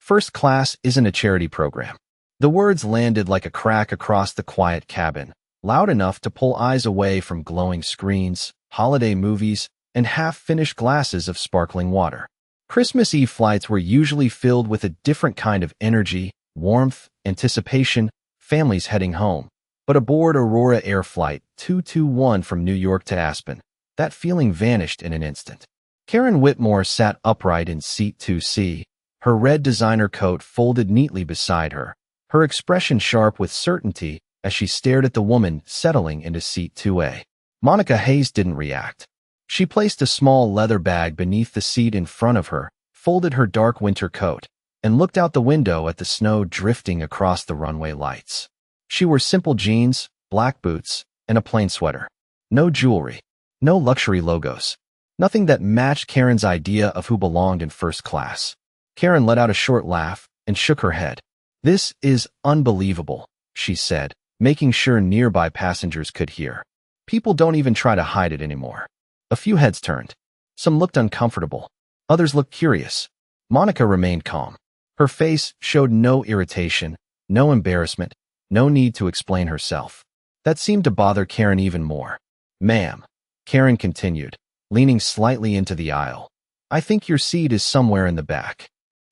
First class isn't a charity program. The words landed like a crack across the quiet cabin, loud enough to pull eyes away from glowing screens, holiday movies, and half-finished glasses of sparkling water. Christmas Eve flights were usually filled with a different kind of energy, warmth, anticipation, families heading home. But aboard Aurora Air Flight 221 from New York to Aspen, that feeling vanished in an instant. Karen Whitmore sat upright in seat 2C, her red designer coat folded neatly beside her, her expression sharp with certainty as she stared at the woman settling into seat 2A. Monica Hayes didn't react. She placed a small leather bag beneath the seat in front of her, folded her dark winter coat, and looked out the window at the snow drifting across the runway lights. She wore simple jeans, black boots, and a plain sweater. No jewelry, no luxury logos, nothing that matched Karen's idea of who belonged in first class. Karen let out a short laugh and shook her head. "This is unbelievable," she said, making sure nearby passengers could hear. "People don't even try to hide it anymore." A few heads turned. Some looked uncomfortable. Others looked curious. Monica remained calm. Her face showed no irritation, no embarrassment, no need to explain herself. That seemed to bother Karen even more. "Ma'am," Karen continued, leaning slightly into the aisle, "I think your seat is somewhere in the back."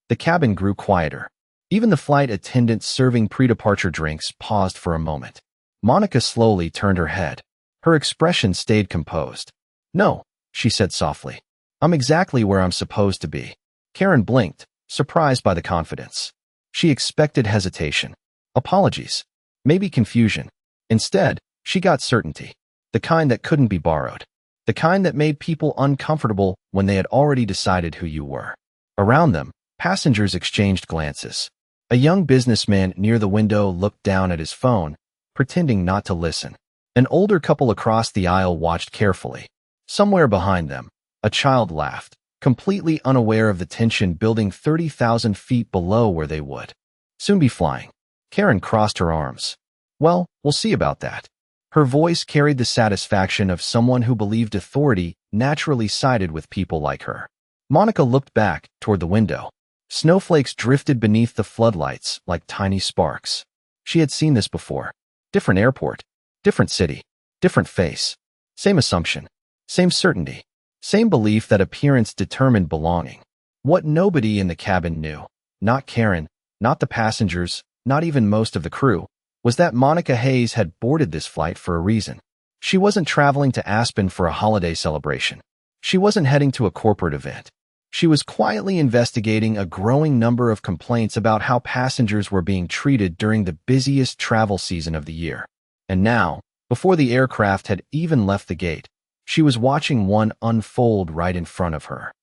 The cabin grew quieter. Even the flight attendant serving pre-departure drinks paused for a moment. Monica slowly turned her head. Her expression stayed composed. "No," she said softly. "I'm exactly where I'm supposed to be." Karen blinked, surprised by the confidence. She expected hesitation, apologies, maybe confusion. Instead, she got certainty, the kind that couldn't be borrowed, the kind that made people uncomfortable when they had already decided who you were. Around them, passengers exchanged glances. A young businessman near the window looked down at his phone, pretending not to listen. An older couple across the aisle watched carefully. Somewhere behind them, a child laughed, completely unaware of the tension building 30,000 feet below where they would soon be flying. Karen crossed her arms. "Well, we'll see about that." Her voice carried the satisfaction of someone who believed authority naturally sided with people like her. Monica looked back toward the window. Snowflakes drifted beneath the floodlights like tiny sparks. She had seen this before. Different airport, different city, different face. Same assumption, same certainty, same belief that appearance determined belonging. What nobody in the cabin knew, not Karen, not the passengers, not even most of the crew, was that Monica Hayes had boarded this flight for a reason. She wasn't traveling to Aspen for a holiday celebration. She wasn't heading to a corporate event. She was quietly investigating a growing number of complaints about how passengers were being treated during the busiest travel season of the year. And now, before the aircraft had even left the gate, she was watching one unfold right in front of her.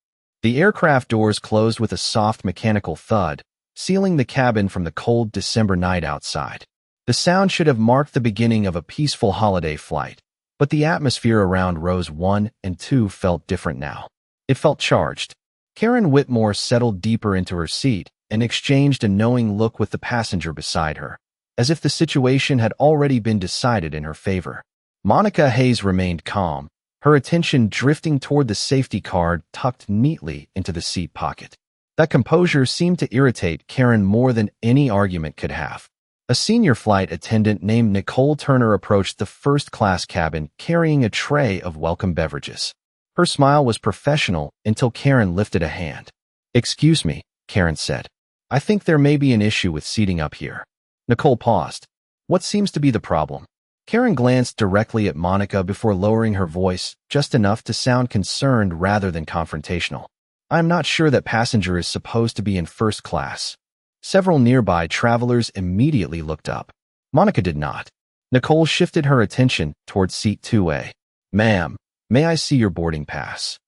The aircraft doors closed with a soft mechanical thud, sealing the cabin from the cold December night outside. The sound should have marked the beginning of a peaceful holiday flight, but the atmosphere around rows 1 and 2 felt different now. It felt charged. Karen Whitmore settled deeper into her seat and exchanged a knowing look with the passenger beside her, as if the situation had already been decided in her favor. Monica Hayes remained calm, her attention drifting toward the safety card tucked neatly into the seat pocket. That composure seemed to irritate Karen more than any argument could have. A senior flight attendant named Nicole Turner approached the first-class cabin carrying a tray of welcome beverages. Her smile was professional until Karen lifted a hand. "Excuse me," Karen said. "I think there may be an issue with seating up here." Nicole paused. "What seems to be the problem?" Karen glanced directly at Monica before lowering her voice, just enough to sound concerned rather than confrontational. "I'm not sure that passenger is supposed to be in first class." Several nearby travelers immediately looked up. Monica did not. Nicole shifted her attention toward seat 2A. "Ma'am, may I see your boarding pass?"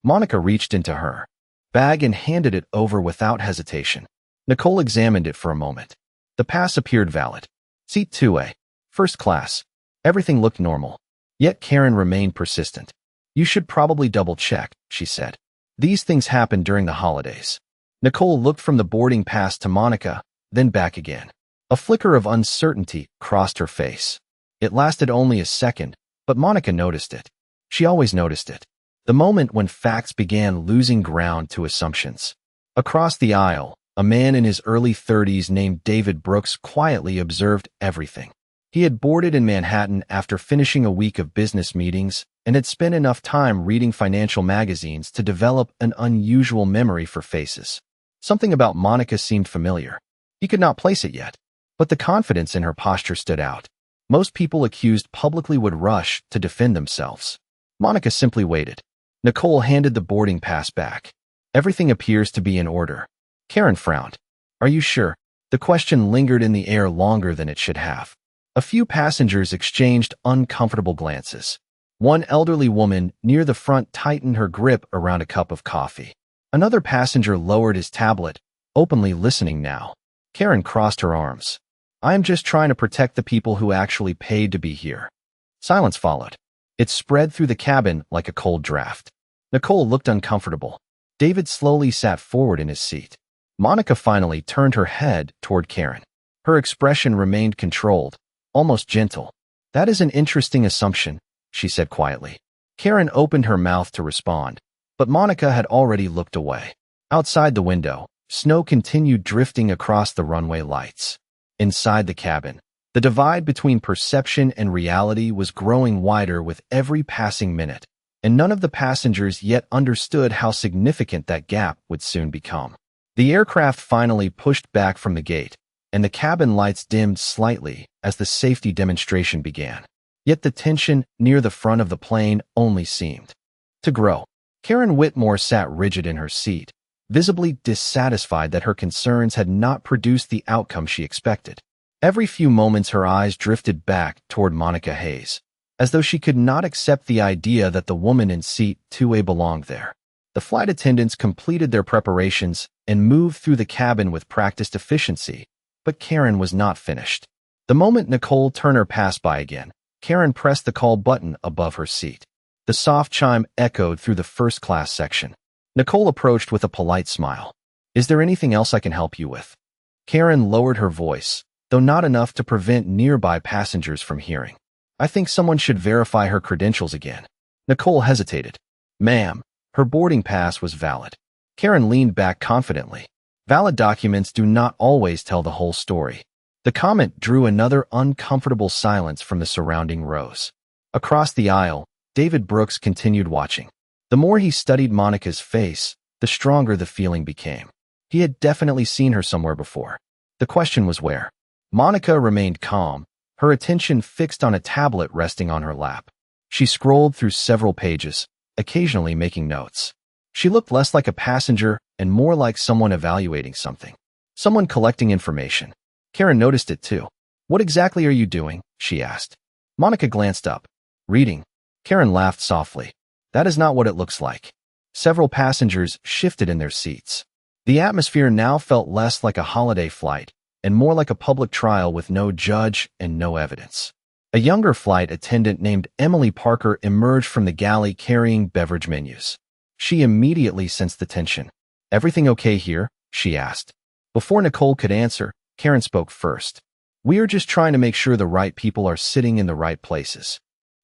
Monica reached into her bag and handed it over without hesitation. Nicole examined it for a moment. The pass appeared valid. Seat 2A, first class. Everything looked normal. Yet Karen remained persistent. "You should probably double-check," she said. "These things happen during the holidays." Nicole looked from the boarding pass to Monica, then back again. A flicker of uncertainty crossed her face. It lasted only a second, but Monica noticed it. She always noticed it. The moment when facts began losing ground to assumptions. Across the aisle, A man in his early 30s named David Brooks quietly observed everything. He had boarded in Manhattan after finishing a week of business meetings and had spent enough time reading financial magazines to develop an unusual memory for faces. Something about Monica seemed familiar. He could not place it yet, but the confidence in her posture stood out. Most people accused publicly would rush to defend themselves. Monica simply waited. Nicole handed the boarding pass back. Everything appears to be in order. Karen frowned. Are you sure? The question lingered in the air longer than it should have. A few passengers exchanged uncomfortable glances. One elderly woman near the front tightened her grip around a cup of coffee. Another passenger lowered his tablet, openly listening now. Karen crossed her arms. I am just trying to protect the people who actually paid to be here. Silence followed. It spread through the cabin like a cold draft. Nicole looked uncomfortable. David slowly sat forward in his seat. Monica finally turned her head toward Karen. Her expression remained controlled, almost gentle. That is an interesting assumption, she said quietly. Karen opened her mouth to respond, but Monica had already looked away. Outside the window, snow continued drifting across the runway lights. Inside the cabin, the divide between perception and reality was growing wider with every passing minute, and none of the passengers yet understood how significant that gap would soon become. The aircraft finally pushed back from the gate, and the cabin lights dimmed slightly as the safety demonstration began. Yet the tension near the front of the plane only seemed to grow. Karen Whitmore sat rigid in her seat, visibly dissatisfied that her concerns had not produced the outcome she expected. Every few moments her eyes drifted back toward Monica Hayes, as though she could not accept the idea that the woman in seat 2A belonged there. The flight attendants completed their preparations and moved through the cabin with practiced efficiency, but Karen was not finished. The moment Nicole Turner passed by again, Karen pressed the call button above her seat. The soft chime echoed through the first-class section. Nicole approached with a polite smile. Is there anything else I can help you with? Karen lowered her voice, though not enough to prevent nearby passengers from hearing. I think someone should verify her credentials again. Nicole hesitated. Ma'am, her boarding pass was valid. Karen leaned back confidently. Valid documents do not always tell the whole story. The comment drew another uncomfortable silence from the surrounding rows. Across the aisle, David Brooks continued watching. The more he studied Monica's face, the stronger the feeling became. He had definitely seen her somewhere before. The question was where. Monica remained calm, her attention fixed on a tablet resting on her lap. She scrolled through several pages, occasionally making notes. She looked less like a passenger and more like someone evaluating something. Someone collecting information. Karen noticed it too. What exactly are you doing? She asked. Monica glanced up. Reading. Karen laughed softly. That is not what it looks like. Several passengers shifted in their seats. The atmosphere now felt less like a holiday flight and more like a public trial with no judge and no evidence. A younger flight attendant named Emily Parker emerged from the galley carrying beverage menus. She immediately sensed the tension. Everything okay here? She asked. Before Nicole could answer, Karen spoke first. We are just trying to make sure the right people are sitting in the right places.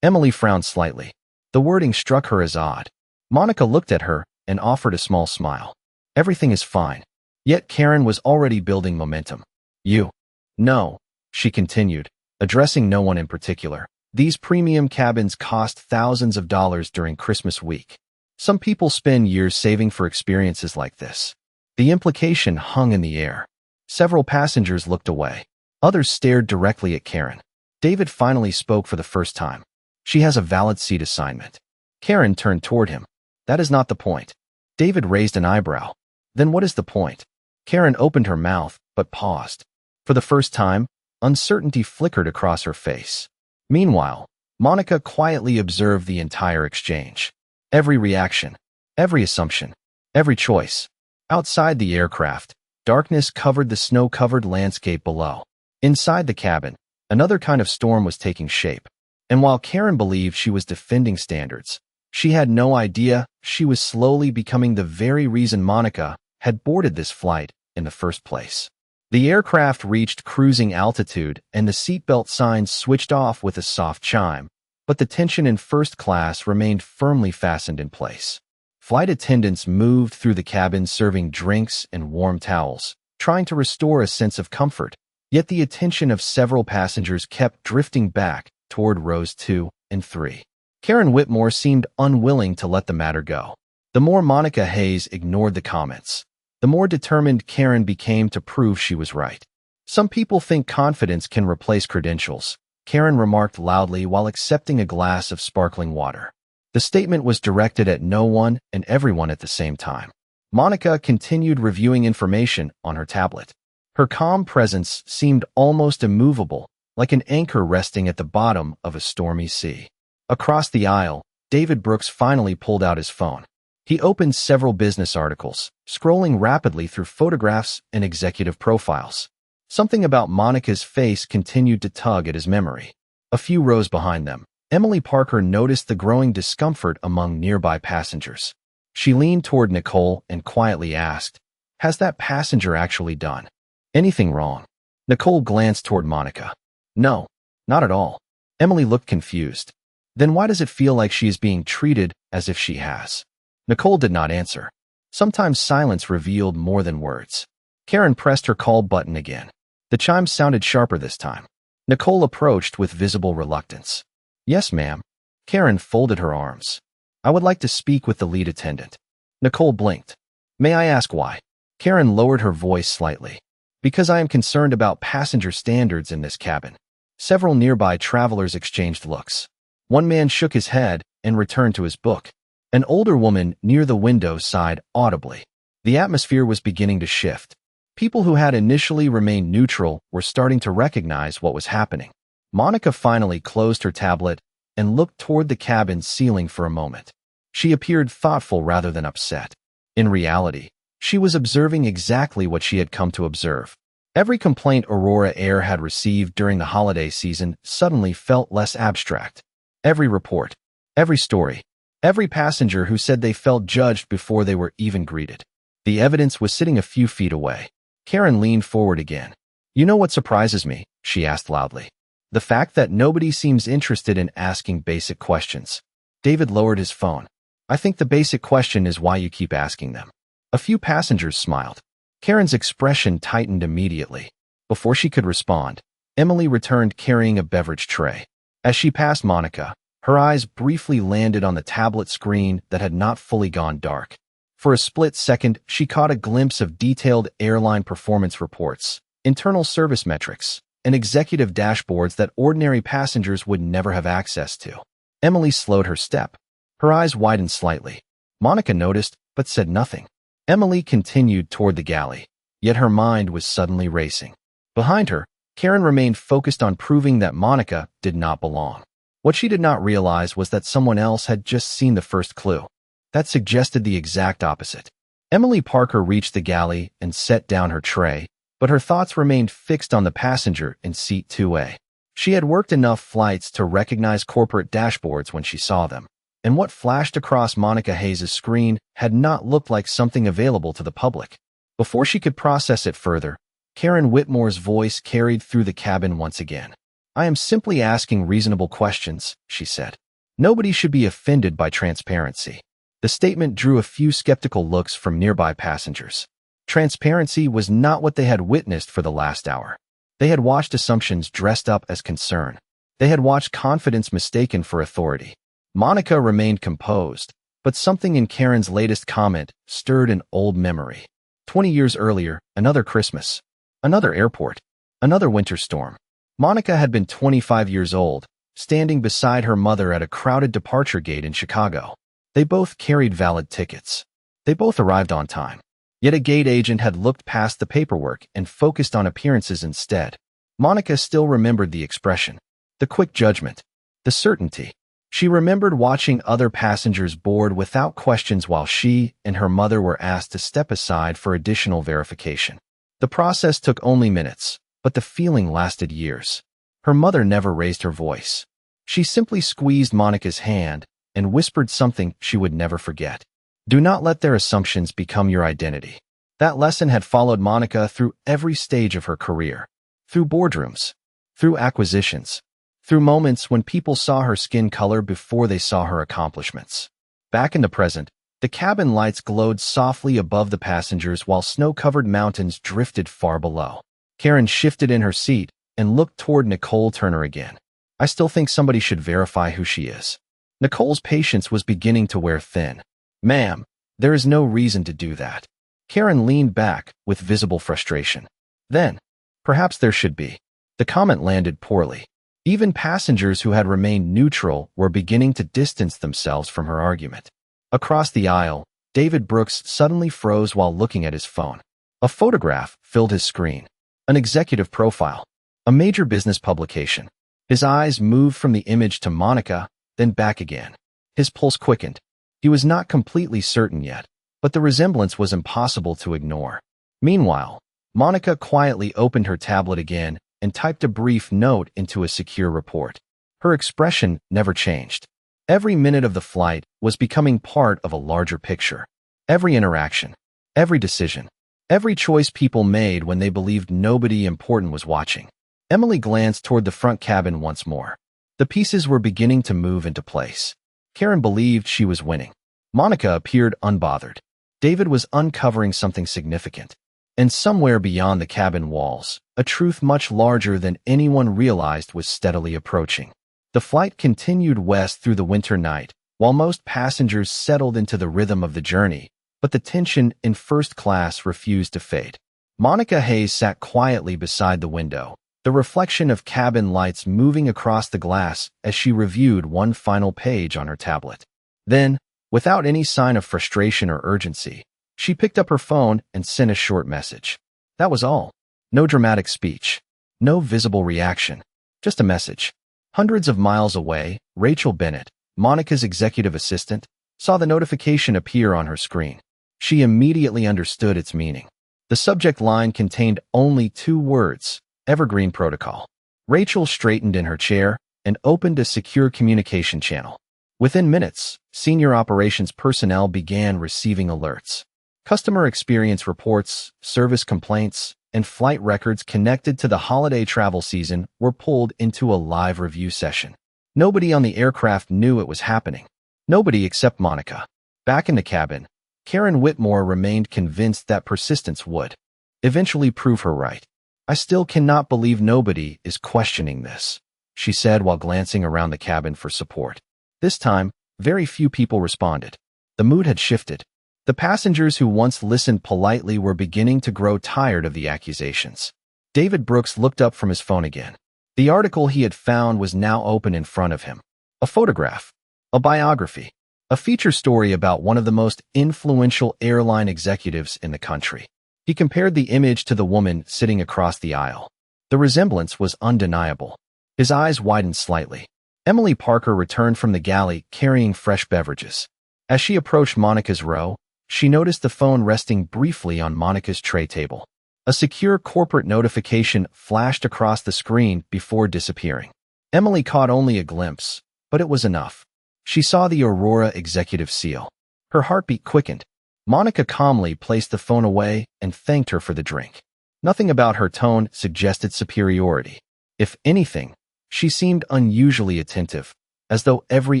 Emily frowned slightly. The wording struck her as odd. Monica looked at her and offered a small smile. Everything is fine. Yet Karen was already building momentum. You. No, she continued, addressing no one in particular. These premium cabins cost thousands of dollars during Christmas week. Some people spend years saving for experiences like this. The implication hung in the air. Several passengers looked away. Others stared directly at Karen. David finally spoke for the first time. She has a valid seat assignment. Karen turned toward him. That is not the point. David raised an eyebrow. Then what is the point? Karen opened her mouth, but paused. For the first time, uncertainty flickered across her face. Meanwhile, Monica quietly observed the entire exchange. Every reaction, every assumption, every choice. Outside the aircraft, darkness covered the snow-covered landscape below. Inside the cabin, another kind of storm was taking shape. And while Karen believed she was defending standards, she had no idea she was slowly becoming the very reason Monica had boarded this flight in the first place. The aircraft reached cruising altitude and the seatbelt signs switched off with a soft chime, but the tension in first class remained firmly fastened in place. Flight attendants moved through the cabin serving drinks and warm towels, trying to restore a sense of comfort. Yet the attention of several passengers kept drifting back toward rows 2 and 3. Karen Whitmore seemed unwilling to let the matter go. The more Monica Hayes ignored the comments, the more determined Karen became to prove she was right. Some people think confidence can replace credentials, Karen remarked loudly while accepting a glass of sparkling water. The statement was directed at no one and everyone at the same time. Monica continued reviewing information on her tablet. Her calm presence seemed almost immovable, like an anchor resting at the bottom of a stormy sea. Across the aisle, David Brooks finally pulled out his phone. He opened several business articles, scrolling rapidly through photographs and executive profiles. Something about Monica's face continued to tug at his memory. A few rows behind them, Emily Parker noticed the growing discomfort among nearby passengers. She leaned toward Nicole and quietly asked, "Has that passenger actually done anything wrong?" Nicole glanced toward Monica. "No, not at all." Emily looked confused. "Then why does it feel like she is being treated as if she has?" Nicole did not answer. Sometimes silence revealed more than words. Karen pressed her call button again. The chime sounded sharper this time. Nicole approached with visible reluctance. "Yes, ma'am." Karen folded her arms. "I would like to speak with the lead attendant." Nicole blinked. "May I ask why?" Karen lowered her voice slightly. "Because I am concerned about passenger standards in this cabin." Several nearby travelers exchanged looks. One man shook his head and returned to his book. An older woman near the window sighed audibly. The atmosphere was beginning to shift. People who had initially remained neutral were starting to recognize what was happening. Monica finally closed her tablet and looked toward the cabin's ceiling for a moment. She appeared thoughtful rather than upset. In reality, she was observing exactly what she had come to observe. Every complaint Aurora Air had received during the holiday season suddenly felt less abstract. Every report, every story, every passenger who said they felt judged before they were even greeted. The evidence was sitting a few feet away. Karen leaned forward again. "You know what surprises me?" she asked loudly. "The fact that nobody seems interested in asking basic questions." David lowered his phone. "I think the basic question is why you keep asking them." A few passengers smiled. Karen's expression tightened immediately. Before she could respond, Emily returned carrying a beverage tray. As she passed Monica, her eyes briefly landed on the tablet screen that had not fully gone dark. For a split second, she caught a glimpse of detailed airline performance reports, internal service metrics, and executive dashboards that ordinary passengers would never have access to. Emily slowed her step. Her eyes widened slightly. Monica noticed, but said nothing. Emily continued toward the galley, yet her mind was suddenly racing. Behind her, Karen remained focused on proving that Monica did not belong. What she did not realize was that someone else had just seen the first clue. That suggested the exact opposite. Emily Parker reached the galley and set down her tray, but her thoughts remained fixed on the passenger in seat 2A. She had worked enough flights to recognize corporate dashboards when she saw them, and what flashed across Monica Hayes' screen had not looked like something available to the public. Before she could process it further, Karen Whitmore's voice carried through the cabin once again. "I am simply asking reasonable questions," she said. "Nobody should be offended by transparency." The statement drew a few skeptical looks from nearby passengers. Transparency was not what they had witnessed for the last hour. They had watched assumptions dressed up as concern. They had watched confidence mistaken for authority. Monica remained composed, but something in Karen's latest comment stirred an old memory. 20 years earlier, another Christmas, another airport, another winter storm. Monica had been 25 years old, standing beside her mother at a crowded departure gate in Chicago. They both carried valid tickets. They both arrived on time. Yet a gate agent had looked past the paperwork and focused on appearances instead. Monica still remembered the expression, the quick judgment, the certainty. She remembered watching other passengers board without questions while she and her mother were asked to step aside for additional verification. The process took only minutes, but the feeling lasted years. Her mother never raised her voice. She simply squeezed Monica's hand and whispered something she would never forget. "Do not let their assumptions become your identity." That lesson had followed Monica through every stage of her career. Through boardrooms, through acquisitions, through moments when people saw her skin color before they saw her accomplishments. Back in the present, The cabin lights glowed softly above the passengers while snow-covered mountains drifted far below. Karen shifted in her seat and looked toward Nicole Turner again. I still think somebody should verify who she is. Nicole's patience was beginning to wear thin. Ma'am, there is no reason to do that. Karen leaned back with visible frustration. Then, perhaps there should be. The comment landed poorly. Even passengers who had remained neutral were beginning to distance themselves from her argument. Across the aisle, David Brooks suddenly froze while looking at his phone. A photograph filled his screen. An executive profile. A major business publication. His eyes moved from the image to Monica, then back again. His pulse quickened. He was not completely certain yet, but the resemblance was impossible to ignore. Meanwhile, Monica quietly opened her tablet again and typed a brief note into a secure report. Her expression never changed. Every minute of the flight was becoming part of a larger picture. Every interaction, every decision, every choice people made when they believed nobody important was watching. Emily glanced toward the front cabin once more. The pieces were beginning to move into place. Karen believed she was winning. Monica appeared unbothered. David was uncovering something significant. And somewhere beyond the cabin walls, a truth much larger than anyone realized was steadily approaching. The flight continued west through the winter night, while most passengers settled into the rhythm of the journey, but the tension in first class refused to fade. Monica Hayes sat quietly beside the window, the reflection of cabin lights moving across the glass as she reviewed one final page on her tablet. Then, without any sign of frustration or urgency, she picked up her phone and sent a short message. That was all. No dramatic speech. No visible reaction. Just a message. Hundreds of miles away, Rachel Bennett, Monica's executive assistant, saw the notification appear on her screen. She immediately understood its meaning. The subject line contained only 2 words, Evergreen Protocol. Rachel straightened in her chair and opened a secure communication channel. Within minutes, senior operations personnel began receiving alerts. Customer experience reports, service complaints, and flight records connected to the holiday travel season were pulled into a live review session. Nobody on the aircraft knew it was happening. Nobody except Monica. Back in the cabin, Karen Whitmore remained convinced that persistence would eventually prove her right. I still cannot believe nobody is questioning this, she said while glancing around the cabin for support. This time, very few people responded. The mood had shifted. The passengers who once listened politely were beginning to grow tired of the accusations. David Brooks looked up from his phone again. The article he had found was now open in front of him. A photograph. A biography. A feature story about one of the most influential airline executives in the country. He compared the image to the woman sitting across the aisle. The resemblance was undeniable. His eyes widened slightly. Emily Parker returned from the galley carrying fresh beverages. As she approached Monica's row, she noticed the phone resting briefly on Monica's tray table. A secure corporate notification flashed across the screen before disappearing. Emily caught only a glimpse, but it was enough. She saw the Aurora executive seal. Her heartbeat quickened. Monica calmly placed the phone away and thanked her for the drink. Nothing about her tone suggested superiority. If anything, she seemed unusually attentive, as though every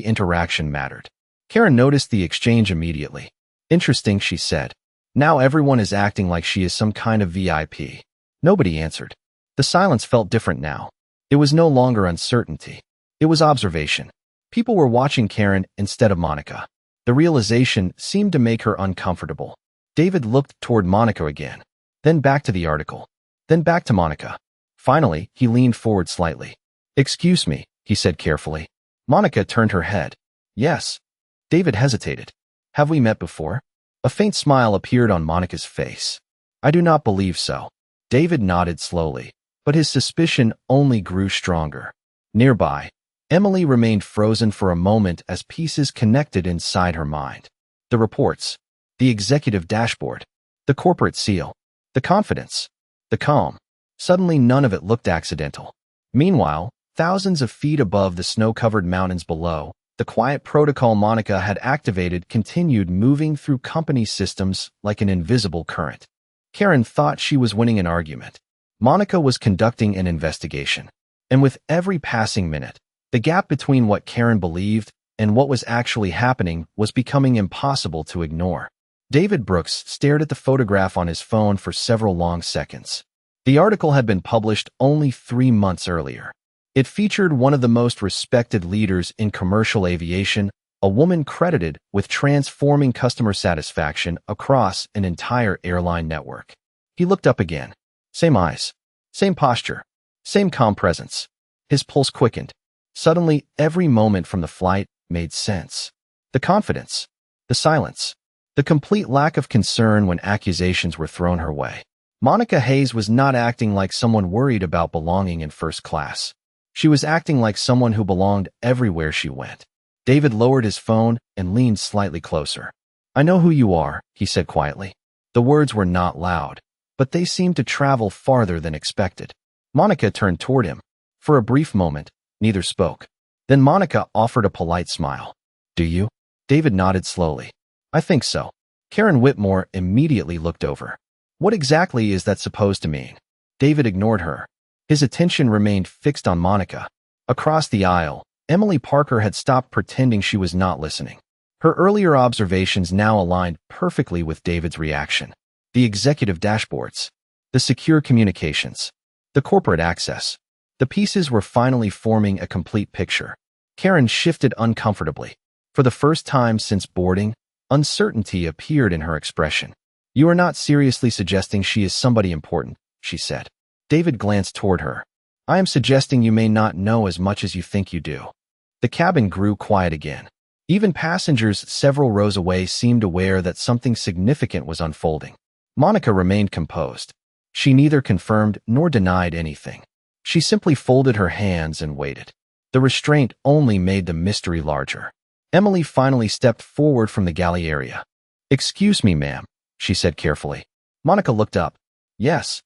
interaction mattered. Karen noticed the exchange immediately. Interesting, she said. Now everyone is acting like she is some kind of VIP. Nobody answered. The silence felt different now. It was no longer uncertainty. It was observation. People were watching Karen instead of Monica. The realization seemed to make her uncomfortable. David looked toward Monica again, then back to the article, then back to Monica. Finally, he leaned forward slightly. Excuse me, he said carefully. Monica turned her head. Yes. David hesitated. Have we met before? A faint smile appeared on Monica's face. I do not believe so. David nodded slowly, but his suspicion only grew stronger. Nearby, Emily remained frozen for a moment as pieces connected inside her mind. The reports, the executive dashboard, the corporate seal, the confidence, the calm. Suddenly none of it looked accidental. Meanwhile, thousands of feet above the snow-covered mountains below, the quiet protocol Monica had activated continued moving through company systems like an invisible current. Karen thought she was winning an argument. Monica was conducting an investigation. And with every passing minute, the gap between what Karen believed and what was actually happening was becoming impossible to ignore. David Brooks stared at the photograph on his phone for several long seconds. The article had been published only 3 months earlier. It featured one of the most respected leaders in commercial aviation, a woman credited with transforming customer satisfaction across an entire airline network. He looked up again. Same eyes, same posture, same calm presence. His pulse quickened. Suddenly, every moment from the flight made sense. The confidence, the silence, the complete lack of concern when accusations were thrown her way. Monica Hayes was not acting like someone worried about belonging in first class. She was acting like someone who belonged everywhere she went. David lowered his phone and leaned slightly closer. "I know who you are," he said quietly. The words were not loud, but they seemed to travel farther than expected. Monica turned toward him. For a brief moment, neither spoke. Then Monica offered a polite smile. "Do you?" David nodded slowly. "I think so." Karen Whitmore immediately looked over. "What exactly is that supposed to mean?" David ignored her. His attention remained fixed on Monica. Across the aisle, Emily Parker had stopped pretending she was not listening. Her earlier observations now aligned perfectly with David's reaction. The executive dashboards, the secure communications, the corporate access. The pieces were finally forming a complete picture. Karen shifted uncomfortably. For the first time since boarding, uncertainty appeared in her expression. "You are not seriously suggesting she is somebody important," she said. David glanced toward her. "I am suggesting you may not know as much as you think you do." The cabin grew quiet again. Even passengers several rows away seemed aware that something significant was unfolding. Monica remained composed. She neither confirmed nor denied anything. She simply folded her hands and waited. The restraint only made the mystery larger. Emily finally stepped forward from the galley area. "Excuse me, ma'am," she said carefully. Monica looked up. "Yes."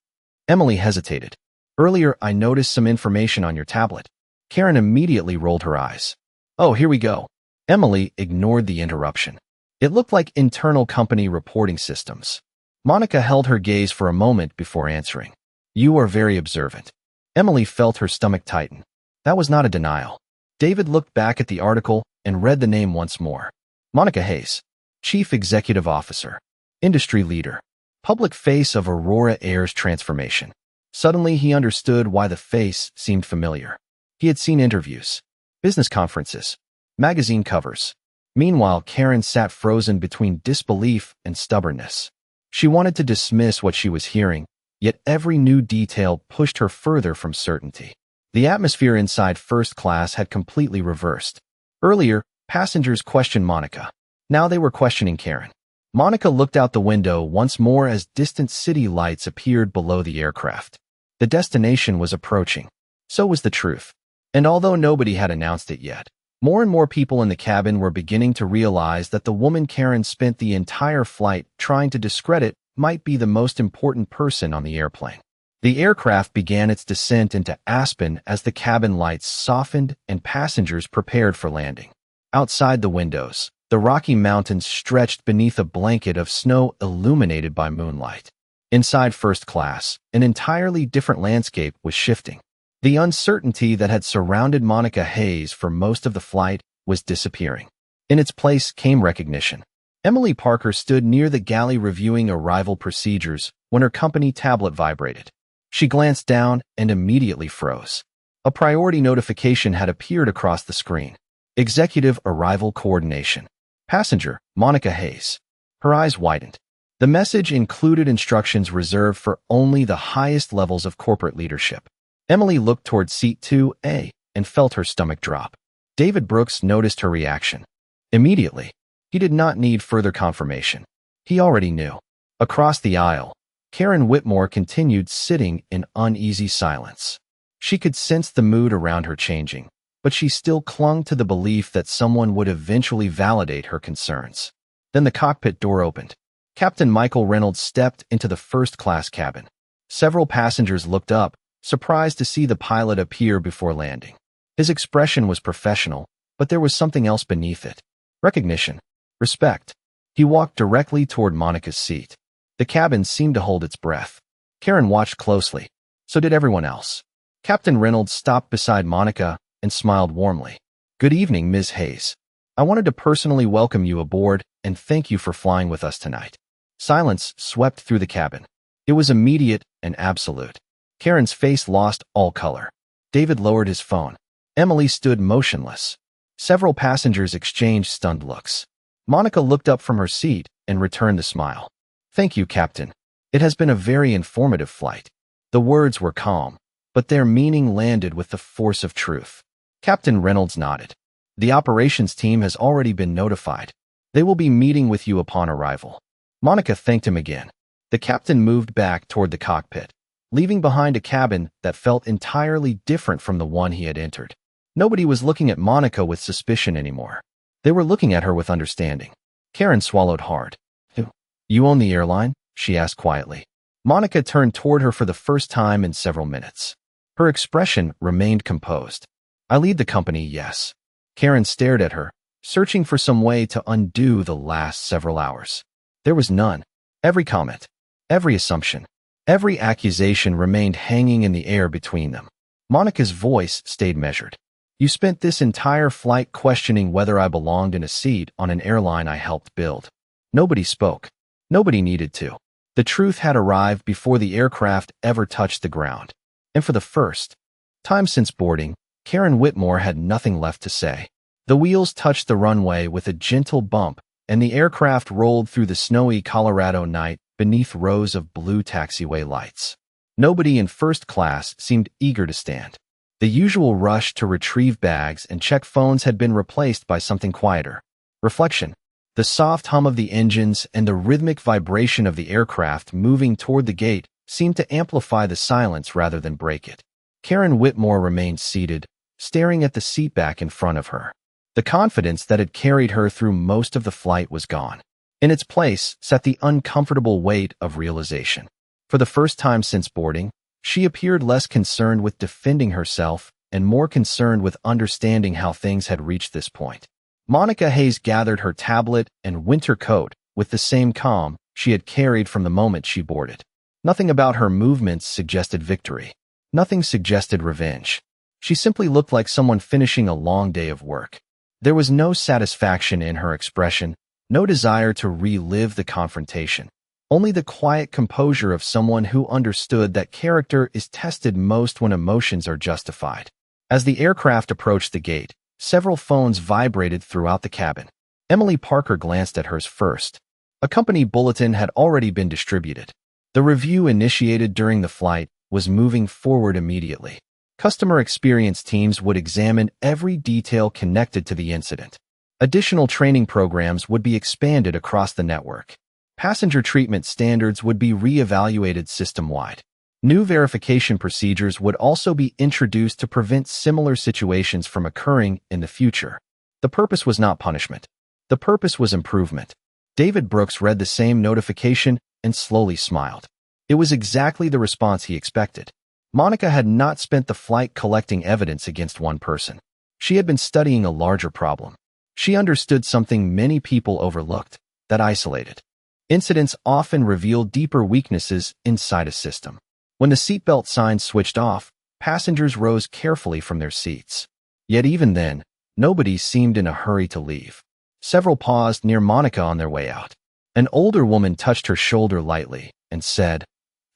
Emily hesitated. "Earlier, I noticed some information on your tablet." Karen immediately rolled her eyes. "Oh, here we go." Emily ignored the interruption. It looked like internal company reporting systems. Monica held her gaze for a moment before answering. "You are very observant." Emily felt her stomach tighten. That was not a denial. David looked back at the article and read the name once more. Monica Hayes, Chief Executive Officer, Industry Leader, Public Face of Aurora Air's Transformation. Suddenly he understood why the face seemed familiar. He had seen interviews, business conferences, magazine covers. Meanwhile, Karen sat frozen between disbelief and stubbornness. She wanted to dismiss what she was hearing, yet every new detail pushed her further from certainty. The atmosphere inside first class had completely reversed. Earlier, passengers questioned Monica. Now they were questioning Karen. Monica looked out the window once more as distant city lights appeared below the aircraft. The destination was approaching. So was the truth. And although nobody had announced it yet, more and more people in the cabin were beginning to realize that the woman Karen spent the entire flight trying to discredit might be the most important person on the airplane. The aircraft began its descent into Aspen as the cabin lights softened and passengers prepared for landing. Outside the windows, the Rocky Mountains stretched beneath a blanket of snow illuminated by moonlight. Inside first class, an entirely different landscape was shifting. The uncertainty that had surrounded Monica Hayes for most of the flight was disappearing. In its place came recognition. Emily Parker stood near the galley reviewing arrival procedures when her company tablet vibrated. She glanced down and immediately froze. A priority notification had appeared across the screen. Executive Arrival Coordination. Passenger, Monica Hayes. Her eyes widened. The message included instructions reserved for only the highest levels of corporate leadership. Emily looked toward seat 2A and felt her stomach drop. David Brooks noticed her reaction. Immediately, he did not need further confirmation. He already knew. Across the aisle, Karen Whitmore continued sitting in uneasy silence. She could sense the mood around her changing, but she still clung to the belief that someone would eventually validate her concerns. Then the cockpit door opened. Captain Michael Reynolds stepped into the first-class cabin. Several passengers looked up, surprised to see the pilot appear before landing. His expression was professional, but there was something else beneath it. Recognition. Respect. He walked directly toward Monica's seat. The cabin seemed to hold its breath. Karen watched closely. So did everyone else. Captain Reynolds stopped beside Monica and smiled warmly. "Good evening, Ms. Hayes." I wanted to personally welcome you aboard and thank you for flying with us tonight. Silence swept through the cabin. It was immediate and absolute. Karen's face lost all color. David lowered his phone. Emily stood motionless. Several passengers exchanged stunned looks. Monica looked up from her seat and returned the smile. Thank you, Captain. It has been a very informative flight. The words were calm, but their meaning landed with the force of truth. Captain Reynolds nodded. The operations team has already been notified. They will be meeting with you upon arrival. Monica thanked him again. The captain moved back toward the cockpit, leaving behind a cabin that felt entirely different from the one he had entered. Nobody was looking at Monica with suspicion anymore. They were looking at her with understanding. Karen swallowed hard. You own the airline? She asked quietly. Monica turned toward her for the first time in several minutes. Her expression remained composed. I lead the company, yes. Karen stared at her, searching for some way to undo the last several hours. There was none. Every comment, every assumption, every accusation remained hanging in the air between them. Monica's voice stayed measured. You spent this entire flight questioning whether I belonged in a seat on an airline I helped build. Nobody spoke. Nobody needed to. The truth had arrived before the aircraft ever touched the ground. And for the first time since boarding, Karen Whitmore had nothing left to say. The wheels touched the runway with a gentle bump, and the aircraft rolled through the snowy Colorado night beneath rows of blue taxiway lights. Nobody in first class seemed eager to stand. The usual rush to retrieve bags and check phones had been replaced by something quieter. Reflection. The soft hum of the engines and the rhythmic vibration of the aircraft moving toward the gate seemed to amplify the silence rather than break it. Karen Whitmore remained seated, staring at the seatback in front of her. The confidence that had carried her through most of the flight was gone. In its place sat the uncomfortable weight of realization. For the first time since boarding, she appeared less concerned with defending herself and more concerned with understanding how things had reached this point. Monica Hayes gathered her tablet and winter coat with the same calm she had carried from the moment she boarded. Nothing about her movements suggested victory. Nothing suggested revenge. She simply looked like someone finishing a long day of work. There was no satisfaction in her expression, no desire to relive the confrontation. Only the quiet composure of someone who understood that character is tested most when emotions are justified. As the aircraft approached the gate, several phones vibrated throughout the cabin. Emily Parker glanced at hers first. A company bulletin had already been distributed. The review initiated during the flight was moving forward immediately. Customer experience teams would examine every detail connected to the incident. Additional training programs would be expanded across the network. Passenger treatment standards would be re-evaluated system-wide. New verification procedures would also be introduced to prevent similar situations from occurring in the future. The purpose was not punishment. The purpose was improvement. David Brooks read the same notification and slowly smiled. It was exactly the response he expected. Monica had not spent the flight collecting evidence against one person. She had been studying a larger problem. She understood something many people overlooked, that isolated incidents often reveal deeper weaknesses inside a system. When the seatbelt sign switched off, passengers rose carefully from their seats. Yet even then, nobody seemed in a hurry to leave. Several paused near Monica on their way out. An older woman touched her shoulder lightly and said,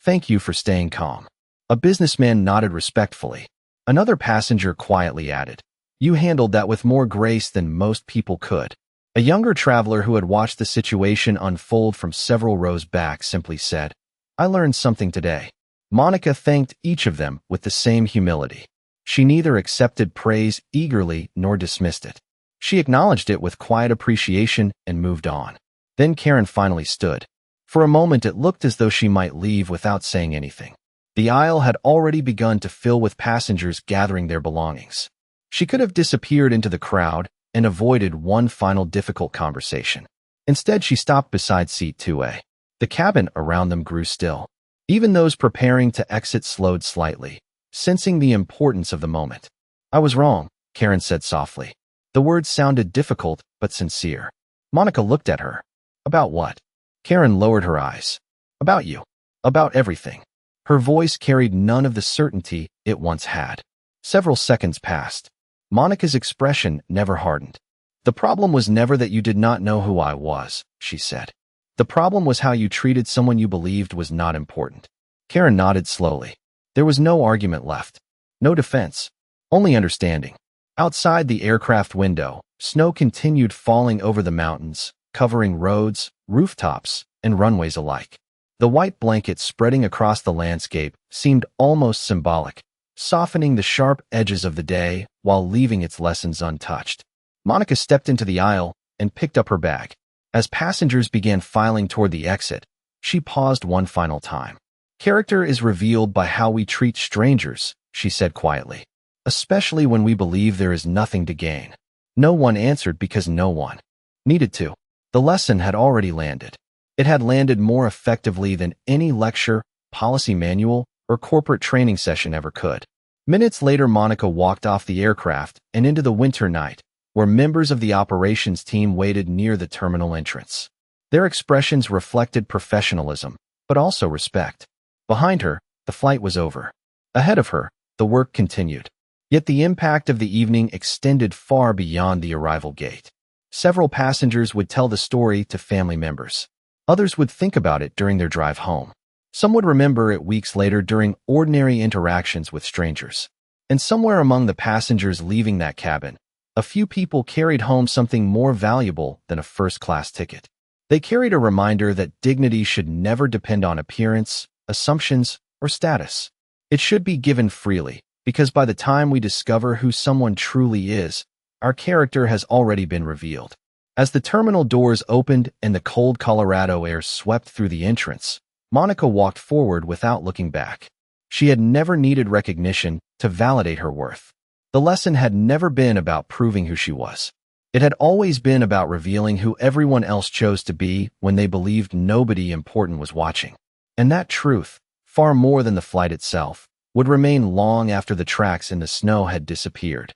"Thank you for staying calm." A businessman nodded respectfully. Another passenger quietly added, "You handled that with more grace than most people could." A younger traveler who had watched the situation unfold from several rows back simply said, "I learned something today." Monica thanked each of them with the same humility. She neither accepted praise eagerly nor dismissed it. She acknowledged it with quiet appreciation and moved on. Then Karen finally stood. For a moment it looked as though she might leave without saying anything. The aisle had already begun to fill with passengers gathering their belongings. She could have disappeared into the crowd and avoided one final difficult conversation. Instead, she stopped beside seat 2A. The cabin around them grew still. Even those preparing to exit slowed slightly, sensing the importance of the moment. "I was wrong," Karen said softly. The words sounded difficult but sincere. Monica looked at her. "About what?" Karen lowered her eyes. "About you. About everything." Her voice carried none of the certainty it once had. Several seconds passed. Monica's expression never hardened. The problem was never that you did not know who I was, she said. The problem was how you treated someone you believed was not important. Karen nodded slowly. There was no argument left. No defense. Only understanding. Outside the aircraft window, snow continued falling over the mountains, covering roads, rooftops, and runways alike. The white blanket spreading across the landscape seemed almost symbolic, softening the sharp edges of the day while leaving its lessons untouched. Monica stepped into the aisle and picked up her bag. As passengers began filing toward the exit, she paused one final time. Character is revealed by how we treat strangers, she said quietly, especially when we believe there is nothing to gain. No one answered because no one needed to. The lesson had already landed. It had landed more effectively than any lecture, policy manual, or corporate training session ever could. Minutes later, Monica walked off the aircraft and into the winter night, where members of the operations team waited near the terminal entrance. Their expressions reflected professionalism, but also respect. Behind her, the flight was over. Ahead of her, the work continued. Yet the impact of the evening extended far beyond the arrival gate. Several passengers would tell the story to family members. Others would think about it during their drive home. Some would remember it weeks later during ordinary interactions with strangers. And somewhere among the passengers leaving that cabin, a few people carried home something more valuable than a first-class ticket. They carried a reminder that dignity should never depend on appearance, assumptions, or status. It should be given freely, because by the time we discover who someone truly is, our character has already been revealed. As the terminal doors opened and the cold Colorado air swept through the entrance, Monica walked forward without looking back. She had never needed recognition to validate her worth. The lesson had never been about proving who she was. It had always been about revealing who everyone else chose to be when they believed nobody important was watching. And that truth, far more than the flight itself, would remain long after the tracks in the snow had disappeared.